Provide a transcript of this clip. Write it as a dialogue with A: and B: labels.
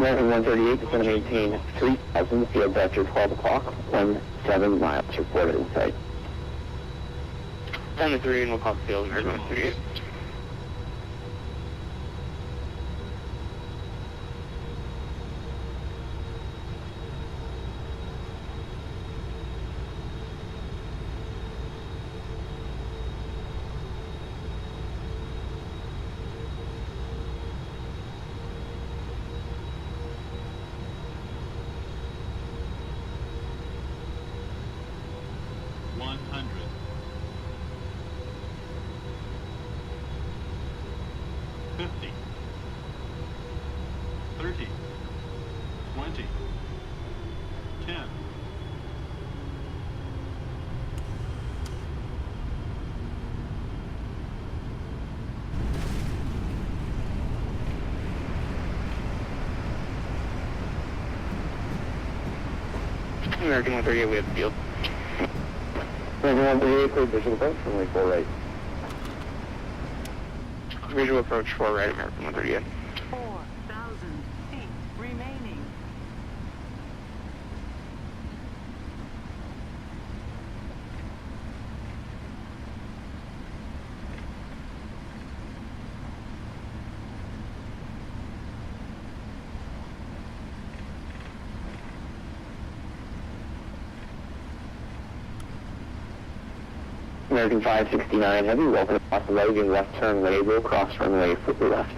A: American 138 is going to maintain 3,000 field after 12 o'clock, 17 miles reported in sight.
B: 10 to 3 and we'll call the field, American 138. American 138, we have the field.
A: American 138, clear visual approach, runway 4 right.
B: Visual approach 4 right, American 138.
C: 4,000 feet remaining.
A: American 569 Heavy, welcome across the right, left turn label, cross runway 4 left.